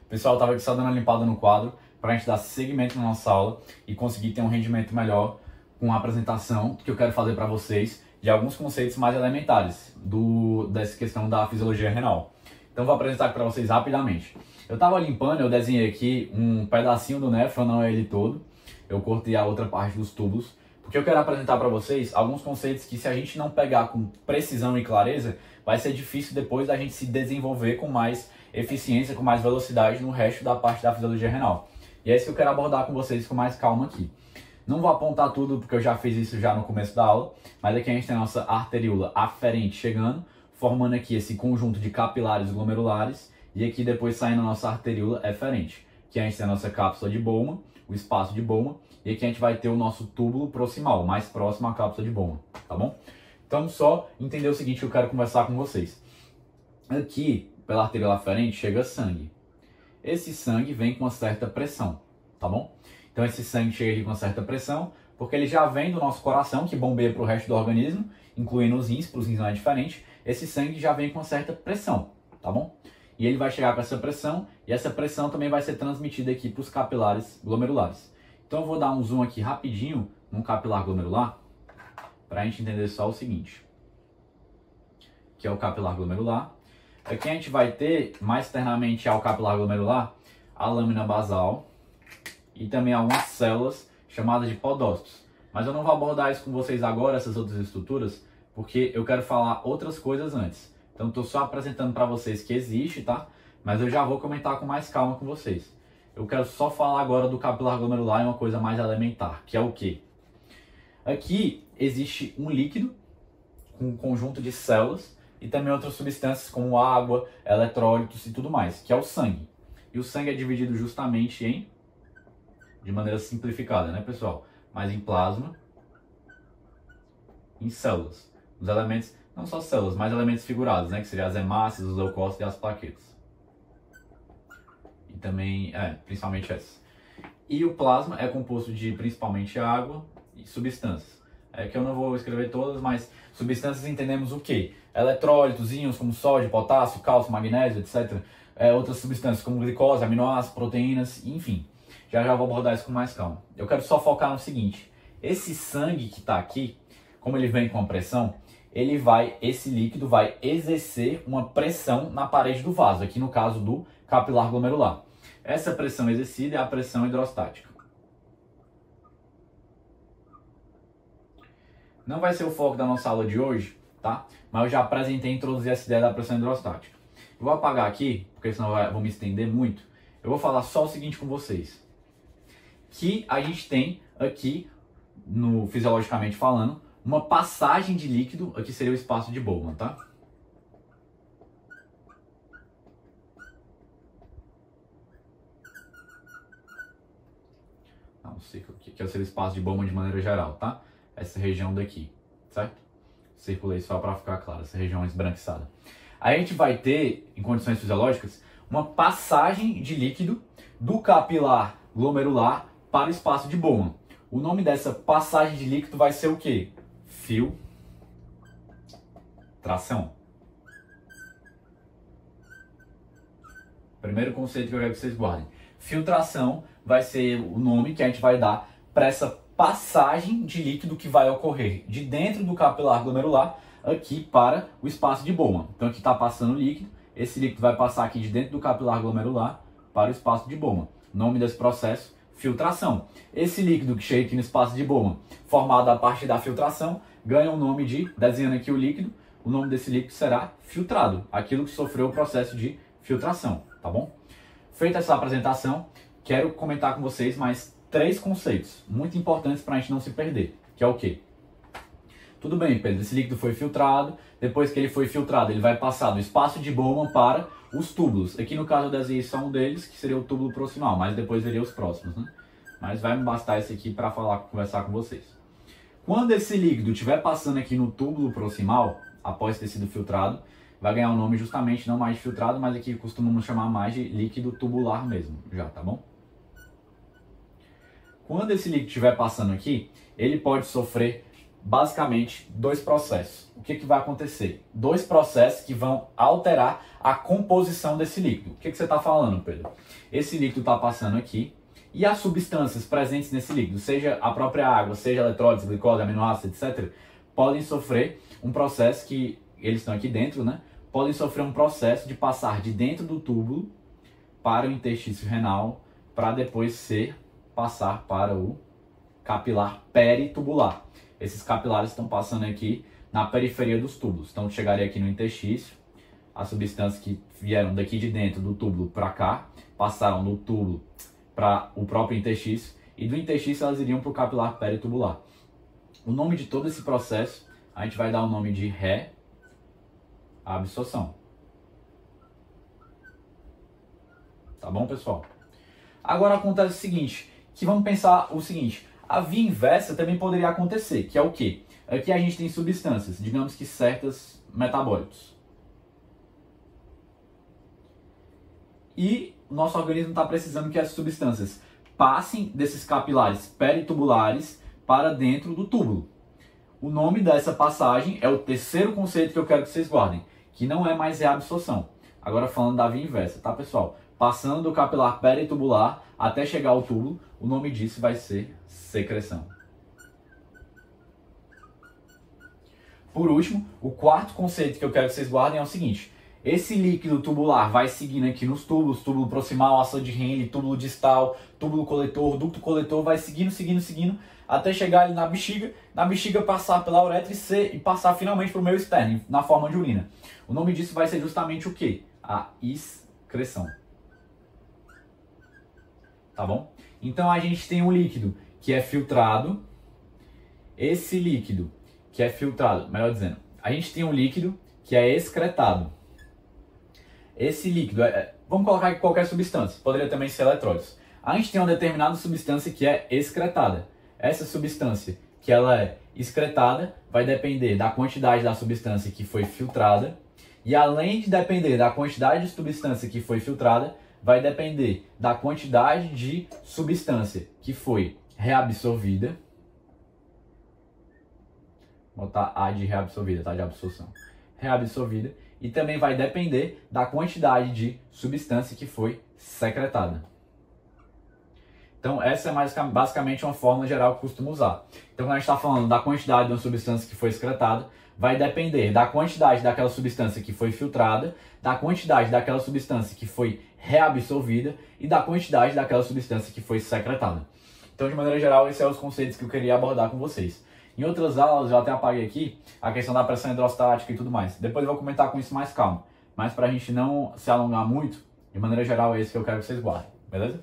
Pessoal, eu estava aqui só dando uma limpada no quadro para a gente dar seguimento na nossa aula e conseguir ter um rendimento melhor com a apresentação que eu quero fazer para vocês de alguns conceitos mais elementares dessa questão da fisiologia renal. Então vou apresentar aqui para vocês rapidamente. Eu estava limpando, eu desenhei aqui um pedacinho do néfron, não é ele todo. Eu cortei a outra parte dos túbulos, porque eu quero apresentar para vocês alguns conceitos que, se a gente não pegar com precisão e clareza, vai ser difícil depois da gente se desenvolver com mais eficiência, com mais velocidade no resto da parte da fisiologia renal. E é isso que eu quero abordar com vocês com mais calma aqui. Não vou apontar tudo, porque eu já fiz isso já no começo da aula, mas aqui a gente tem a nossa arteríola aferente chegando, formando aqui esse conjunto de capilares glomerulares, e aqui depois saindo a nossa arteríola eferente, que a gente tem a nossa cápsula de Bowman, o espaço de Bowman, e aqui a gente vai ter o nosso túbulo proximal, mais próximo à cápsula de Bowman, tá bom? Então, só entender o seguinte que eu quero conversar com vocês. Aqui, pela arteríola aferente, chega sangue. Esse sangue vem com uma certa pressão, tá bom? Então, esse sangue chega aqui com uma certa pressão, porque ele já vem do nosso coração, que bombeia para o resto do organismo, incluindo os rins, para os rins não é diferente. Esse sangue já vem com uma certa pressão, tá bom? E ele vai chegar com essa pressão, e essa pressão também vai ser transmitida aqui para os capilares glomerulares. Então, eu vou dar um zoom aqui rapidinho num capilar glomerular, para a gente entender só o seguinte, que é o capilar glomerular. Aqui a gente vai ter, mais externamente ao capilar glomerular, a lâmina basal e também algumas células chamadas de podócitos. Mas eu não vou abordar isso com vocês agora, essas outras estruturas, porque eu quero falar outras coisas antes. Então, estou só apresentando para vocês que existe, tá? Mas eu já vou comentar com mais calma com vocês. Eu quero só falar agora do capilar glomerular, uma coisa mais elementar, que é o quê? Aqui existe um líquido com um conjunto de células e também outras substâncias como água, eletrólitos e tudo mais, que é o sangue. E o sangue é dividido justamente em, de maneira simplificada, né, pessoal? Mas em plasma, em células. Os elementos, não só células, mas elementos figurados, né, que seriam as hemácias, os leucócitos e as plaquetas. E também, principalmente essas. E o plasma é composto de principalmente água e substâncias. É que eu não vou escrever todas, mas substâncias entendemos o quê? Eletrólitos, íons como sódio, potássio, cálcio, magnésio, etc. Outras substâncias como glicose, aminoácidos, proteínas, enfim. Já vou abordar isso com mais calma. Eu quero só focar no seguinte. Esse sangue que está aqui, como ele vem com a pressão, esse líquido vai exercer uma pressão na parede do vaso, aqui no caso do capilar glomerular. Essa pressão exercida é a pressão hidrostática. Não vai ser o foco da nossa aula de hoje, tá? Mas eu já apresentei e introduzi essa ideia da pressão hidrostática. Eu vou apagar aqui, porque senão eu vou me estender muito. Eu vou falar só o seguinte com vocês. Que a gente tem aqui, fisiologicamente falando, uma passagem de líquido, aqui seria o espaço de Bowman, tá? Não, o círculo aqui, que é o seu espaço de Bowman de maneira geral, tá? Essa região daqui, certo? Circulei só para ficar claro, essa região esbranquiçada. Aí a gente vai ter, em condições fisiológicas, uma passagem de líquido do capilar glomerular para o espaço de Bowman. O nome dessa passagem de líquido vai ser o quê? Filtração. Primeiro conceito que eu quero que vocês guardem. Filtração vai ser o nome que a gente vai dar para essa passagem de líquido que vai ocorrer de dentro do capilar glomerular aqui para o espaço de Bowman. Então aqui está passando líquido, esse líquido vai passar aqui de dentro do capilar glomerular para o espaço de Bowman. O nome desse processo, filtração. Esse líquido que chega aqui no espaço de Bowman, formado a partir da filtração, ganha o nome de, desenhando aqui o líquido, o nome desse líquido será filtrado, aquilo que sofreu o processo de filtração, tá bom? Feita essa apresentação, quero comentar com vocês mais 3 conceitos muito importantes para a gente não se perder, que é o quê? Tudo bem, Pedro, esse líquido foi filtrado, depois que ele foi filtrado, ele vai passar do espaço de Bowman para os túbulos. Aqui no caso eu desenhei só um deles, que seria o túbulo proximal, mas depois veria os próximos, né? Mas vai me bastar esse aqui para conversar com vocês. Quando esse líquido estiver passando aqui no túbulo proximal, após ter sido filtrado, vai ganhar o nome justamente não mais de filtrado, mas aqui costumamos chamar mais de líquido tubular mesmo, já, tá bom? Quando esse líquido estiver passando aqui, ele pode sofrer basicamente dois processos. O que vai acontecer? Dois processos que vão alterar a composição desse líquido. O que você está falando, Pedro? Esse líquido está passando aqui e as substâncias presentes nesse líquido, seja a própria água, seja eletrólitos, glicose, aminoácidos, etc., podem sofrer um processo que eles estão aqui dentro, né? Podem sofrer um processo de passar de dentro do túbulo para o intestino renal, para depois passar para o capilar peritubular. Esses capilares estão passando aqui na periferia dos túbulos. Então, chegaria aqui no intestino, as substâncias que vieram daqui de dentro do túbulo para cá, passaram do túbulo para o próprio intestino, e do intestino elas iriam para o capilar peritubular. O nome de todo esse processo, a gente vai dar o nome de reabsorção. Tá bom, pessoal? Agora acontece o seguinte, que vamos pensar o seguinte, a via inversa também poderia acontecer, que é o quê? Aqui a gente tem substâncias, digamos que certos metabólitos. E o nosso organismo está precisando que essas substâncias passem desses capilares peritubulares para dentro do túbulo. O nome dessa passagem é o terceiro conceito que eu quero que vocês guardem, que não é mais reabsorção. Agora falando da via inversa, tá, pessoal? Passando do capilar peritubular até chegar ao túbulo, o nome disso vai ser secreção. Por último, o quarto conceito que eu quero que vocês guardem é o seguinte. Esse líquido tubular vai seguindo aqui nos túbulos, túbulo proximal, ácido de Henle, túbulo distal, túbulo coletor, ducto coletor, vai seguindo, até chegar ali na bexiga passar pela uretra e passar finalmente para o meio externo, na forma de urina. O nome disso vai ser justamente o quê? A excreção. Tá bom? Então a gente tem um líquido que é filtrado. Esse líquido que é filtrado, melhor dizendo, a gente tem um líquido que é excretado. Esse líquido, vamos colocar aqui qualquer substância, poderia também ser eletrólitos. A gente tem uma determinada substância que é excretada. Essa substância que ela é excretada vai depender da quantidade da substância que foi filtrada. E além de depender da quantidade de substância que foi filtrada, vai depender da quantidade de substância que foi reabsorvida. Vou botar A de reabsorvida, tá? De absorção. Reabsorvida. E também vai depender da quantidade de substância que foi secretada. Então, essa é basicamente uma fórmula geral que eu costumo usar. Então, quando a gente está falando da quantidade de uma substância que foi excretada, vai depender da quantidade daquela substância que foi filtrada, da quantidade daquela substância que foi reabsorvida e da quantidade daquela substância que foi secretada. Então, de maneira geral, esses são os conceitos que eu queria abordar com vocês. Em outras aulas, eu até apaguei aqui a questão da pressão hidrostática e tudo mais. Depois eu vou comentar com isso mais calmo. Mas para a gente não se alongar muito, de maneira geral, é isso que eu quero que vocês guardem. Beleza?